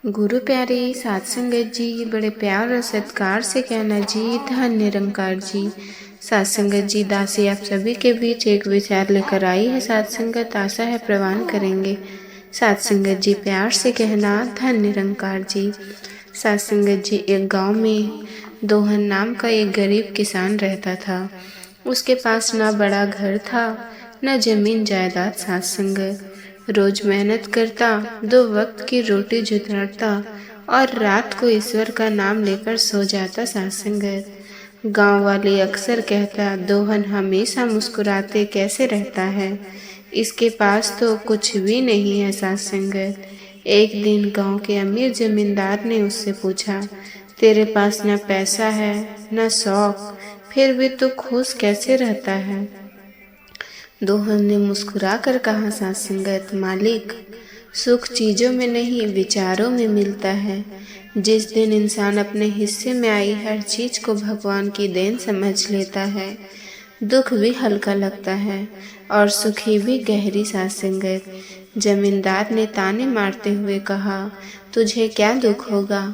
गुरु प्यारे साध संगत जी, बड़े प्यार और सत्कार से कहना जी, धन निरंकार जी। साध संगत जी, दासी आप सभी के बीच एक विचार लेकर आई है। साध संगत आशा है प्रवान करेंगे। साध संगत जी, प्यार से कहना धन निरंकार जी। साध संगत जी, एक गांव में दोहन नाम का एक गरीब किसान रहता था। उसके पास ना बड़ा घर था, न जमीन जायदाद। साध संगत रोज मेहनत करता, 2 वक्त की रोटी जुटाता और रात को ईश्वर का नाम लेकर सो जाता। साध संगत गाँव वाले अक्सर कहता, दोहन हमेशा मुस्कुराते कैसे रहता है, इसके पास तो कुछ भी नहीं है। साध संगत एक दिन गांव के अमीर जमींदार ने उससे पूछा, तेरे पास न पैसा है न शौक, फिर भी तू खुश कैसे रहता है? दोहन ने मुस्कुरा कर कहा, साध संगत मालिक, सुख चीजों में नहीं विचारों में मिलता है। जिस दिन इंसान अपने हिस्से में आई हर चीज को भगवान की देन समझ लेता है, दुख भी हल्का लगता है और सुखी भी गहरी। साध संगत जमींदार ने ताने मारते हुए कहा, तुझे क्या दुख होगा,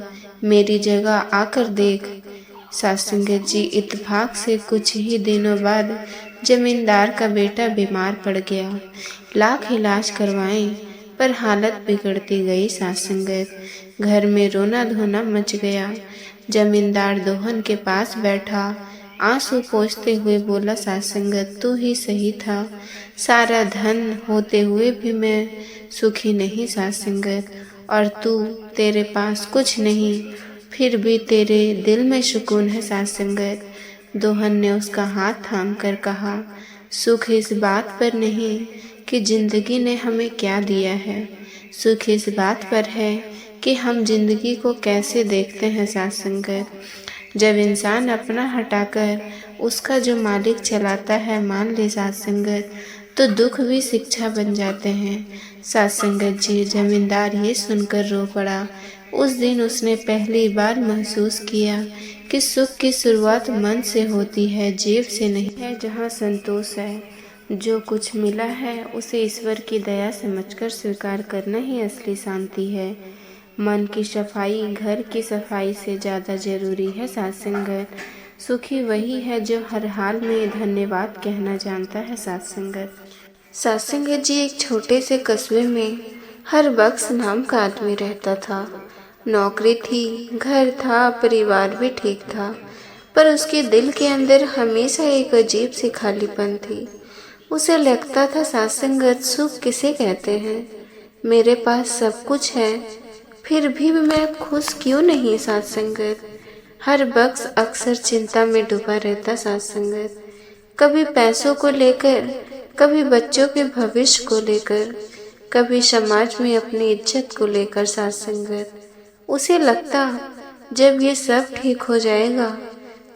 मेरी जगह आकर देख। साध संगत जी, इत्तेफाक से कुछ ही दिनों बाद जमींदार का बेटा बीमार पड़ गया। लाख इलाज करवाएं पर हालत बिगड़ती गई। साध संगत घर में रोना धोना मच गया। जमींदार दोहन के पास बैठा, आंसू पोंछते हुए बोला, साध संगत तू ही सही था, सारा धन होते हुए भी मैं सुखी नहीं। साध संगत और तू, तेरे पास कुछ नहीं, फिर भी तेरे दिल में सुकून है। साध संगत दोहन ने उसका हाथ थाम कर कहा, सुख इस बात पर नहीं कि जिंदगी ने हमें क्या दिया है, सुख इस बात पर है कि हम जिंदगी को कैसे देखते हैं। साध संगत जब इंसान अपना हटाकर उसका जो मालिक चलाता है मान ले साध संगत, तो दुख भी शिक्षा बन जाते हैं। साध संगत जी, जमींदार ये सुनकर रो पड़ा। उस दिन उसने पहली बार महसूस किया कि सुख की शुरुआत मन से होती है, जेब से नहीं है। जहाँ संतोष है, जो कुछ मिला है उसे ईश्वर की दया समझकर स्वीकार करना ही असली शांति है। मन की सफाई घर की सफाई से ज़्यादा जरूरी है। साध संगत सुखी वही है जो हर हाल में धन्यवाद कहना जानता है। साध संगत जी, एक छोटे से कस्बे में हर बख्श नाम का आदमी रहता था। नौकरी थी, घर था, परिवार भी ठीक था, पर उसके दिल के अंदर हमेशा एक अजीब सी खालीपन थी। उसे लगता था, साध संगत सुख किसे कहते हैं? मेरे पास सब कुछ है, फिर भी मैं खुश क्यों नहीं? साध संगत हर बख्श अक्सर चिंता में डूबा रहता। साध संगत कभी पैसों को लेकर, कभी बच्चों के भविष्य को लेकर, कभी समाज में अपनी इज्जत को लेकर। साध संगत उसे लगता, जब ये सब ठीक हो जाएगा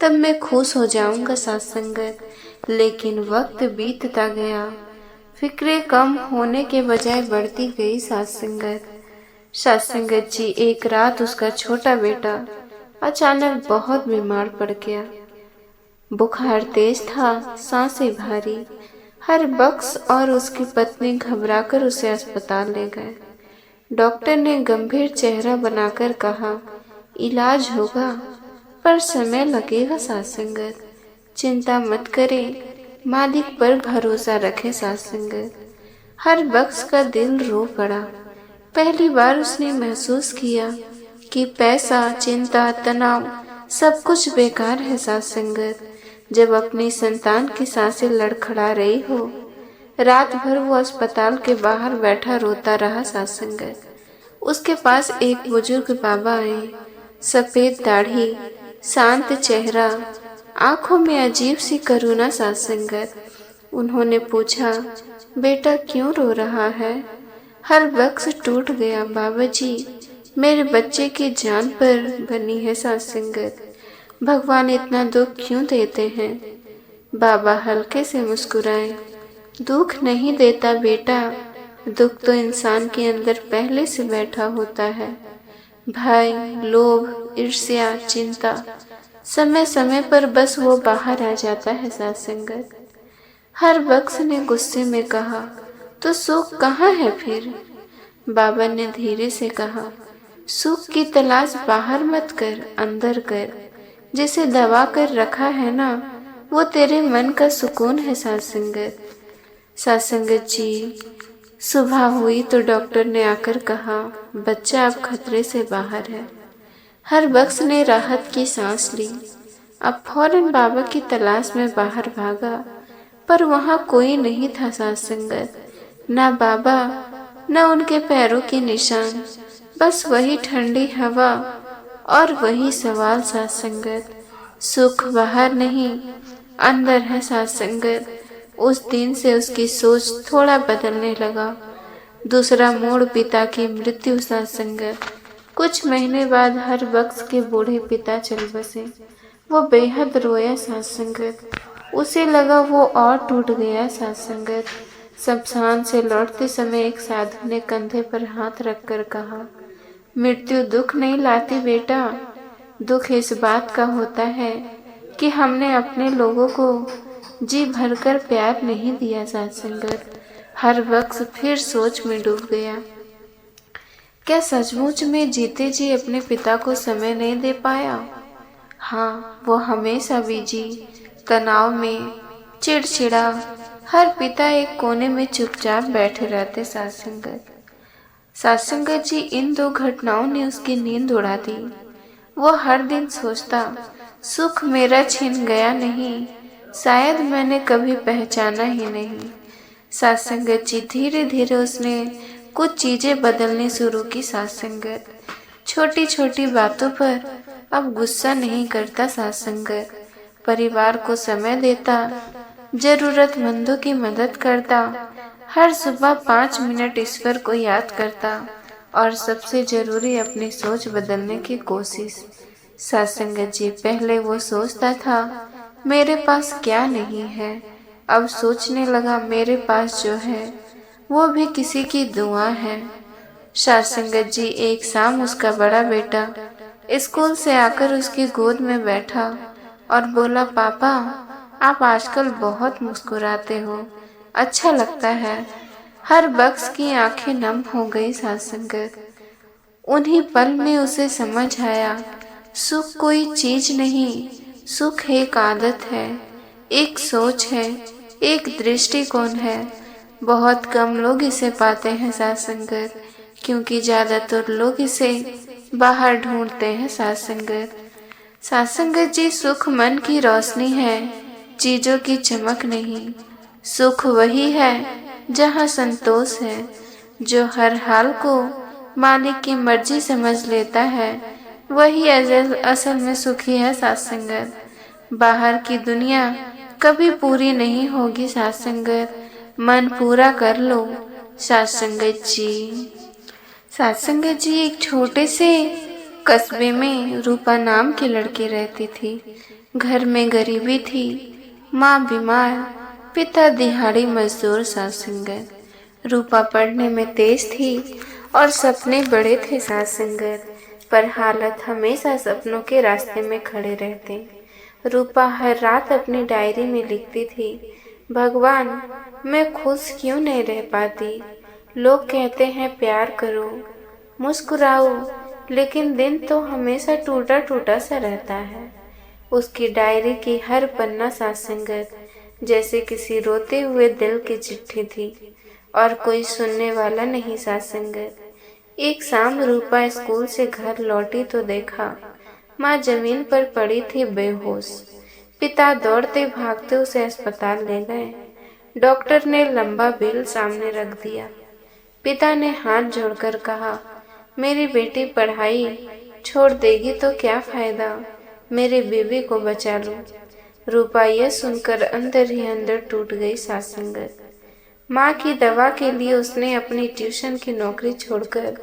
तब मैं खुश हो जाऊंगा। साध संगत लेकिन वक्त बीतता गया, फिक्रें कम होने के बजाय बढ़ती गई। साध संगत जी, एक रात उसका छोटा बेटा अचानक बहुत बीमार पड़ गया। बुखार तेज था, सांसें भारी। हर बख्श और उसकी पत्नी घबराकर उसे अस्पताल ले गए। डॉक्टर ने गंभीर चेहरा बनाकर कहा, इलाज होगा पर समय लगेगा। साध संगत चिंता मत करें, मालिक पर भरोसा रखें। साध संगत हर बख्श का दिल रो पड़ा। पहली बार उसने महसूस किया कि पैसा, चिंता, तनाव सब कुछ बेकार है। साध संगत जब अपनी संतान की सांसें लड़खड़ा रही हो, रात भर वो अस्पताल के बाहर बैठा रोता रहा। साध संगत उसके पास एक बुजुर्ग बाबा आए, सफेद दाढ़ी, शांत चेहरा, आंखों में अजीब सी करुणा। साध संगत उन्होंने पूछा, बेटा क्यों रो रहा है? हर बख्श टूट गया। बाबा जी, मेरे बच्चे की जान पर बनी है। साध संगत भगवान इतना दुख क्यों देते हैं? बाबा हल्के से मुस्कुराए, दुख नहीं देता बेटा, दुख तो इंसान के अंदर पहले से बैठा होता है। भय, लोभ, ईर्ष्या, चिंता, समय समय पर बस वो बाहर आ जाता है। साध संगत हर बख्श ने गुस्से में कहा, तो सुख कहाँ है फिर? बाबा ने धीरे से कहा, सुख की तलाश बाहर मत कर, अंदर कर। जिसे दबा कर रखा है ना, वो तेरे मन का सुकून है। सासंगत जी, सुबह हुई तो डॉक्टर ने आकर कहा, बच्चा अब खतरे से बाहर है। हर बख्श ने राहत की सांस ली। अब फौरन बाबा की तलाश में बाहर भागा, पर वहां कोई नहीं था। सासंगत, ना बाबा, न उनके पैरों के निशान, बस वही ठंडी हवा और वही सवाल। सासंगत, सुख बाहर नहीं, अंदर है। सासंगत, उस दिन से उसकी सोच थोड़ा बदलने लगा। दूसरा मोड़, पिता की मृत्यु। सासंगत, कुछ महीने बाद हर बख्श के बूढ़े पिता चल बसे। वो बेहद रोया। सासंगत, उसे लगा वो और टूट गया। सासंगत, शमशान से लौटते समय एक साधु ने कंधे पर हाथ रखकर कहा, मृत्यु दुख नहीं लाती बेटा, दुख इस बात का होता है कि हमने अपने लोगों को जी भरकर प्यार नहीं दिया। सासंगत, हर वक्त फिर सोच में डूब गया। क्या सचमुच में जीते जी अपने पिता को समय नहीं दे पाया? हाँ, वो हमेशा बिजी, तनाव में, चिड़चिड़ा। हर पिता एक कोने में चुपचाप बैठे रहते। सासंगत जी, इन दो घटनाओं ने उसकी नींद उड़ा दी। वो हर दिन सोचता, सुख मेरा छिन गया नहीं, शायद मैंने कभी पहचाना ही नहीं। सासंगत जी, धीरे धीरे उसने कुछ चीजें बदलनी शुरू की। सासंगत, छोटी छोटी बातों पर अब गुस्सा नहीं करता। सासंगत, परिवार को समय देता, जरूरतमंदों की मदद करता, हर सुबह 5 मिनट ईश्वर को याद करता और सबसे जरूरी अपनी सोच बदलने की कोशिश। सासंगत जी, पहले वो सोचता था मेरे पास क्या नहीं है, अब सोचने लगा मेरे पास जो है वो भी किसी की दुआ है। सासंगत जी, एक शाम उसका बड़ा बेटा स्कूल से आकर उसकी गोद में बैठा और बोला, पापा आप आजकल बहुत मुस्कुराते हो, अच्छा लगता है। हर बख्श की आंखें नम हो गई। सासंगत, उन्हीं पल में उसे समझ आया, सुख कोई चीज नहीं, सुख एक आदत है, एक सोच है, एक दृष्टिकोण है। बहुत कम लोग इसे पाते हैं। सासंगत, क्योंकि ज्यादातर लोग इसे बाहर ढूंढते हैं। सासंगत जी, सुख मन की रोशनी है, चीजों की चमक नहीं। सुख वही है जहाँ संतोष है, जो हर हाल को मालिक की मर्जी समझ लेता है, वही असल में सुखी है। सासंगत, बाहर की दुनिया कभी पूरी नहीं होगी। सासंगत, मन पूरा कर लो। सासंगत जी, एक छोटे से कस्बे में रूपा नाम की लड़की रहती थी। घर में गरीबी थी, माँ बीमार, पिता दिहाड़ी मजदूर। सासंगत, रूपा पढ़ने में तेज थी और सपने बड़े थे। सासंगत, पर हालत हमेशा सपनों के रास्ते में खड़े रहते। रूपा हर रात अपनी डायरी में लिखती थी, भगवान मैं खुश क्यों नहीं रह पाती। लोग कहते हैं प्यार करो, मुस्कुराओ, लेकिन दिन तो हमेशा टूटा टूटा सा रहता है। उसकी डायरी की हर पन्ना सासंगत जैसे किसी रोते हुए दिल की चिट्ठी थी, और कोई सुनने वाला नहीं। सासंगत, एक शाम रूपा स्कूल से घर लौटी तो देखा माँ जमीन पर पड़ी थी बेहोश। पिता दौड़ते भागते उसे अस्पताल ले गए। डॉक्टर ने लंबा बिल सामने रख दिया। पिता ने हाथ जोड़कर कहा, मेरी बेटी पढ़ाई छोड़ देगी तो क्या फायदा, मेरी बीवी को बचा लो। रूपा यह सुनकर अंदर ही अंदर टूट गई। सासंगत, माँ की दवा के लिए उसने अपनी ट्यूशन की नौकरी छोड़कर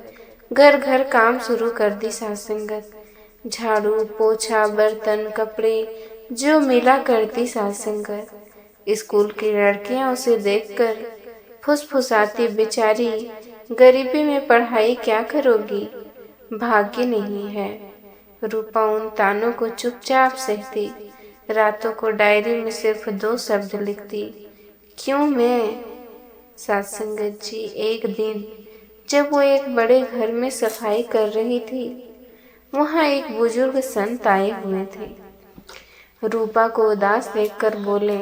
घर घर काम शुरू कर दी। सासंगत, झाड़ू पोछा बर्तन कपड़े जो मिला करती। सासंगत, स्कूल की लड़कियां उसे देखकर फुसफुसाती, बेचारी गरीबी में पढ़ाई क्या करोगी, भाग्य नहीं है। रूपा उन तानों को चुपचाप सहती, रातों को डायरी में सिर्फ 2 शब्द लिखती, क्यों मैं। सासंगत जी, एक दिन जब वो एक बड़े घर में सफाई कर रही थी, वहाँ एक बुजुर्ग संत आए हुए थे। रूपा को उदास देखकर बोले,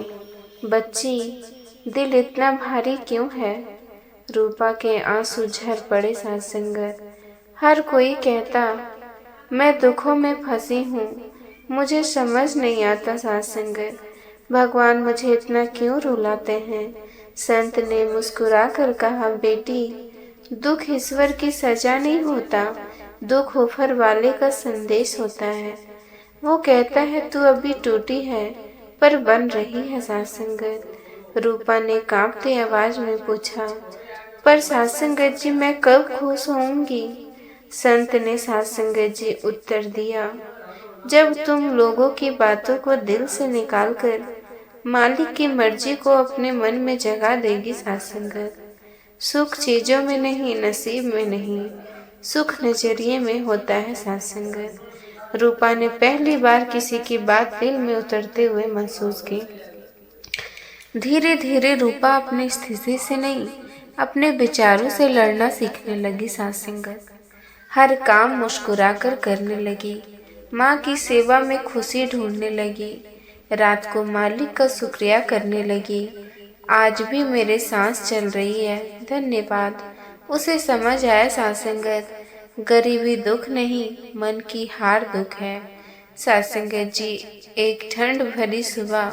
बच्ची, दिल इतना भारी क्यों है? रूपा के आंसू झर पड़े। सत्संगत, हर कोई कहता मैं दुखों में फंसी हूँ, मुझे समझ नहीं आता सत्संगत, भगवान मुझे इतना क्यों रुलाते हैं? संत ने मुस्कुरा कर कहा, बेटी, दुख ईश्वर की सजा नहीं होता, दुख ऊपर वाले का संदेश होता है। वो कहता है तू अभी टूटी है पर बन रही है सत्संगत। रूपा ने कांपती आवाज में पूछा, पर सत्संगत जी मैं कब खुश होऊंगी? संत ने सत्संगत जी उत्तर दिया, जब तुम लोगों की बातों को दिल से निकालकर मालिक की मर्जी को अपने मन में जगा देगी सत्संगत। सुख चीजों में नहीं, नसीब में नहीं, सुख नजरिए में होता है सत्संगत। रूपा ने पहली बार किसी की बात दिल में उतरते हुए महसूस की। धीरे धीरे रूपा अपनी स्थिति से नहीं, अपने विचारों से लड़ना सीखने लगी सत्संगत। हर काम मुस्कुराकर करने लगी, माँ की सेवा में खुशी ढूंढने लगी, रात को मालिक का शुक्रिया करने लगी। आज भी मेरे सांस चल रही है, धन्यवाद। उसे समझ आया सत्संगत, गरीबी दुख नहीं, मन की हार दुख है। सत्संगत जी, एक ठंड भरी सुबह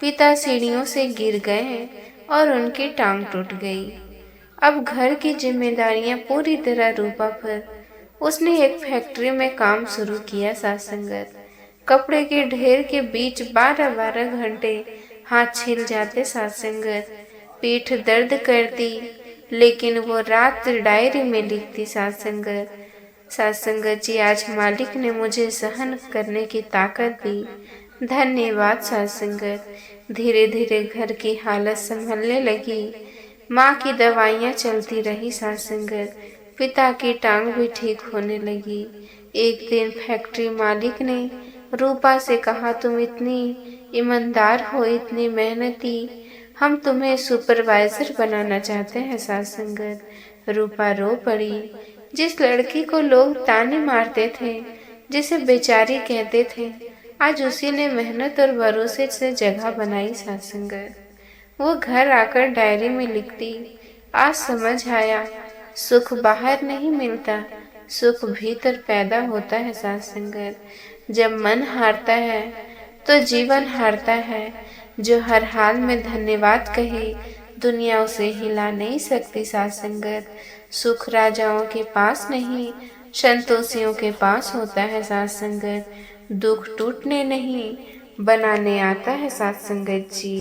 पिता सीढ़ियों से गिर गए और उनकी टांग टूट गई। अब घर की जिम्मेदारियां पूरी तरह रूपा पर। उसने एक फैक्ट्री में काम शुरू किया सत्संगत। कपड़े के ढेर के बीच 12-12 घंटे हाथ छिल जाते सत्संगत। पीठ दर्द करती, लेकिन वो रात डायरी में लिखती सत्संगत। सत्संगत जी, आज मालिक ने मुझे सहन करने की ताकत दी, धन्यवाद सत्संगत। धीरे धीरे घर की हालत संभलने लगी। माँ की दवाइयाँ चलती रही सत्संगत। पिता की टांग भी ठीक होने लगी। एक दिन फैक्ट्री मालिक ने रूपा से कहा, तुम इतनी ईमानदार हो, इतनी मेहनती, हम तुम्हें सुपरवाइजर बनाना चाहते हैं सत्संगत। रूपा रो पड़ी। जिस लड़की को लोग ताने मारते थे, जिसे बेचारी कहते थे, आज उसी ने मेहनत और भरोसे से जगह बनाई सत्संगत। वो घर आकर डायरी में लिखती, आज समझ आया, सुख बाहर नहीं मिलता, सुख भीतर पैदा होता है सत्संगत। जब मन हारता है तो जीवन हारता है। जो हर हाल में धन्यवाद कहे, दुनिया उसे हिला नहीं सकती सत्संगत। सुख राजाओं के पास नहीं, संतोषियों के पास होता है सत्संगत। दुख टूटने नहीं, बनाने आता है सत्संगत जी।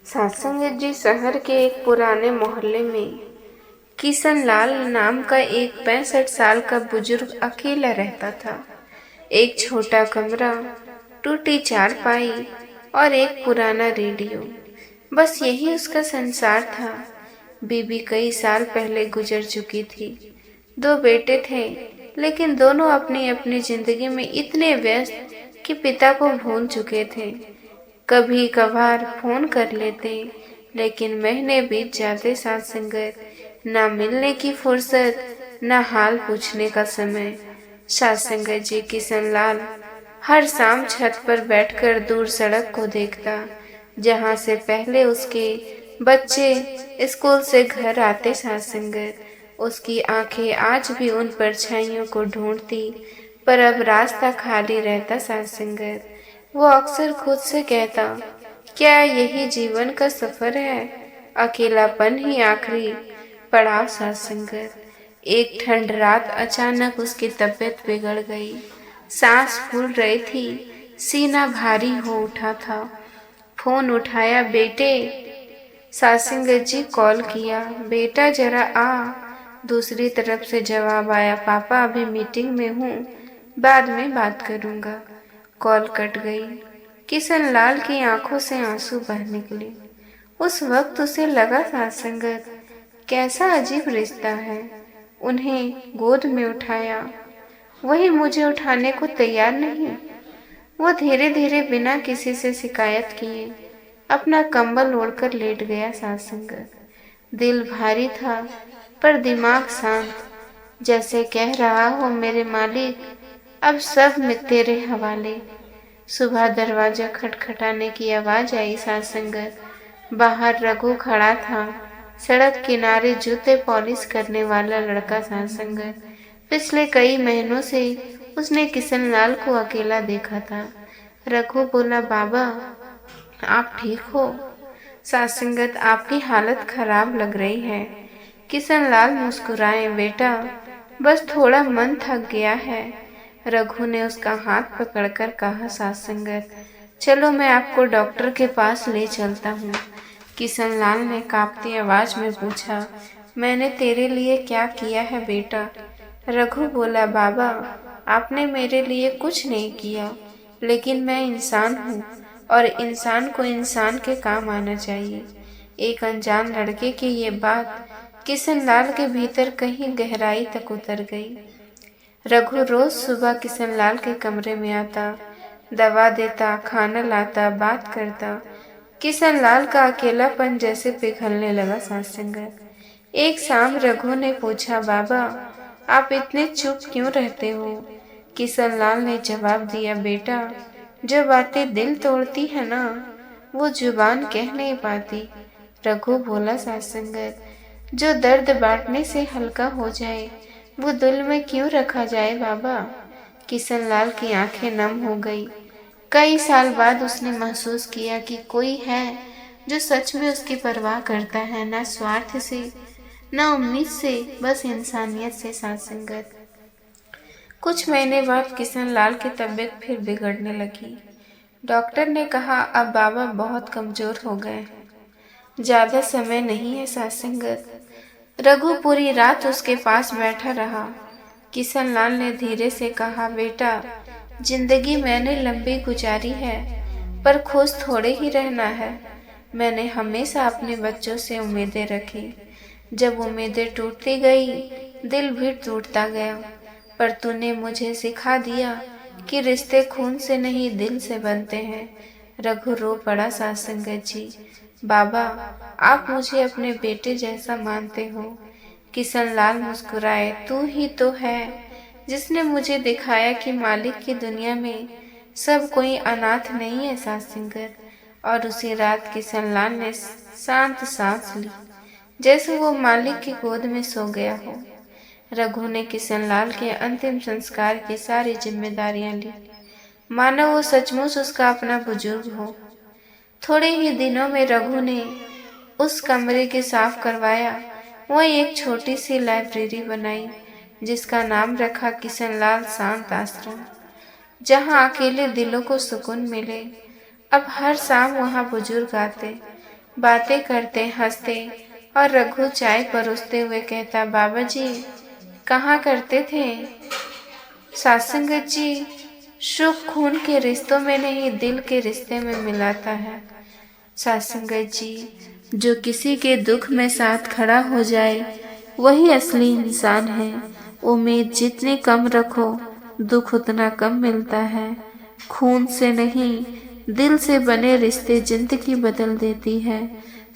सत्संगत जी, शहर के एक पुराने मोहल्ले में किशन लाल नाम का एक 65 साल का बुजुर्ग अकेला रहता था। एक छोटा कमरा, टूटी चारपाई और एक पुराना रेडियो, बस यही उसका संसार था। बीबी कई साल पहले गुजर चुकी थी। 2 बेटे थे, लेकिन दोनों अपनी अपनी जिंदगी में इतने व्यस्त कि पिता को भूल चुके थे। कभी कभार फोन कर लेते, लेकिन महीने बीत जाते सत्संगत, ना मिलने की फुर्सत, ना हाल पूछने का समय। सत्संगत जी, किशन लाल हर शाम छत पर बैठकर दूर सड़क को देखता, जहाँ से पहले उसके बच्चे स्कूल से घर आते सत्संगत। उसकी आंखें आज भी उन परछाइयों को ढूंढती, पर अब रास्ता खाली रहता सत्संगत। वो अक्सर खुद से कहता, क्या यही जीवन का सफर है? अकेलापन ही आखिरी पड़ाव सत्संगत। एक ठंड रात अचानक उसकी तबीयत बिगड़ गई। सांस फूल रही थी, सीना भारी हो उठा था। फोन उठाया, बेटे। सत्संगत जी कॉल किया, बेटा जरा आ। दूसरी तरफ से जवाब आया, पापा अभी मीटिंग में हूँ, बाद में बात करूँगा। कॉल कट गई। किशन लाल की आंखों से आंसू बह निकले। उस वक्त उसे लगा सत्संगत, कैसा अजीब रिश्ता है। उन्हें गोद में उठाया, वही मुझे उठाने को तैयार नहीं। वो धीरे धीरे बिना किसी से शिकायत किए अपना कंबल ओढ़कर लेट गया सत्संगत। दिल भारी था, पर दिमाग शांत, जैसे कह रहा हो मेरे मालिक अब सब में तेरे हवाले। सुबह दरवाजा खटखटाने की आवाज आई। सासंगत बाहर रघु खड़ा था, सड़क किनारे जूते पॉलिश करने वाला लड़का। सासंगत पिछले कई महीनों से उसने किशनलाल को अकेला देखा था। रघु बोला, बाबा आप ठीक हो? सासंगत आपकी हालत खराब लग रही है। किशनलाल मुस्कुराए, बेटा बस थोड़ा मन थक गया है। रघु ने उसका हाथ पकड़कर कहा, सासंगत चलो मैं आपको डॉक्टर के पास ले चलता हूँ। किशनलाल ने कांपती आवाज में पूछा, मैंने तेरे लिए क्या किया है बेटा? रघु बोला, बाबा आपने मेरे लिए कुछ नहीं किया, लेकिन मैं इंसान हूँ और इंसान को इंसान के काम आना चाहिए। एक अनजान लड़के की ये बात किशनलाल के भीतर कहीं गहराई तक उतर गई। रघु रोज सुबह किशनलाल के कमरे में आता, दवा देता, खाना लाता, बात करता। किशनलाल का अकेलापन जैसे पिघलने लगा। सासंगत एक शाम रघु ने पूछा, बाबा आप इतने चुप क्यों रहते हो? किशनलाल ने जवाब दिया, बेटा जो बातें दिल तोड़ती है ना, वो जुबान कह नहीं पाती। रघु बोला, सासंगत जो दर्द बांटने से हल्का हो जाए वो दिल में क्यों रखा जाए बाबा? किशनलाल की आंखें नम हो गई। कई साल बाद उसने महसूस किया कि कोई है जो सच में उसकी परवाह करता है, ना स्वार्थ से ना उम्मीद से, बस इंसानियत से। सासंगत कुछ महीने बाद किशनलाल की तबीयत फिर बिगड़ने लगी। डॉक्टर ने कहा अब बाबा बहुत कमजोर हो गए, ज्यादा समय नहीं है। सासंगत रघु पूरी रात उसके पास बैठा रहा। किशनलाल ने धीरे से कहा, बेटा जिंदगी मैंने लंबी गुजारी है, पर खुश थोड़े ही रहना है। मैंने हमेशा अपने बच्चों से उम्मीदें रखी, जब उम्मीदें टूटती गई दिल भी टूटता गया। पर तूने मुझे सिखा दिया कि रिश्ते खून से नहीं दिल से बनते हैं। रघु रो पड़ा। सासंगत जी बाबा आप मुझे अपने बेटे जैसा मानते हो। किशनलाल मुस्कुराए, तू ही तो है जिसने मुझे दिखाया कि मालिक की दुनिया में सब कोई अनाथ नहीं है। सासंगत और उसी रात किशनलाल ने शांत सांस ली, जैसे वो मालिक की गोद में सो गया हो। रघु ने किशनलाल के अंतिम संस्कार की सारी जिम्मेदारियां ली, मानो वो सचमुच उसका अपना बुजुर्ग हो। थोड़े ही दिनों में रघु ने उस कमरे के साफ करवाया। वह एक छोटी सी लाइब्रेरी बनाई, जिसका नाम रखा किशनलाल शांत आश्रम, जहाँ अकेले दिलों को सुकून मिले। अब हर शाम वहाँ बुजुर्ग आते, बातें करते, हंसते और रघु चाय परोसते हुए कहता, बाबा जी कहाँ करते थे? सासंगत जी सुख खून के रिश्तों में नहीं दिल के रिश्ते में मिलाता है। सासंगत जी जो किसी के दुख में साथ खड़ा हो जाए वही असली इंसान है। उम्मीद जितनी कम रखो दुख उतना कम मिलता है। खून से नहीं दिल से बने रिश्ते जिंदगी बदल देती है।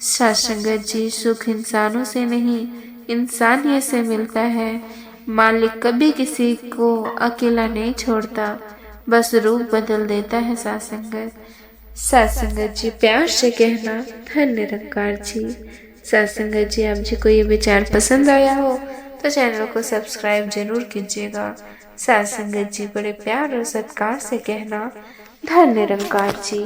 सासंगत जी सुख इंसानों से नहीं इंसानियत से मिलता है। मालिक कभी किसी को अकेला नहीं छोड़ता, बस रूप बदल देता है। सासंगत जी प्यार से कहना, धन्य निरंकार जी। सासंगत जी आप जी को ये विचार पसंद आया हो तो चैनल को सब्सक्राइब जरूर कीजिएगा। सासंगत जी बड़े प्यार और सत्कार से कहना, धन्य निरंकार जी।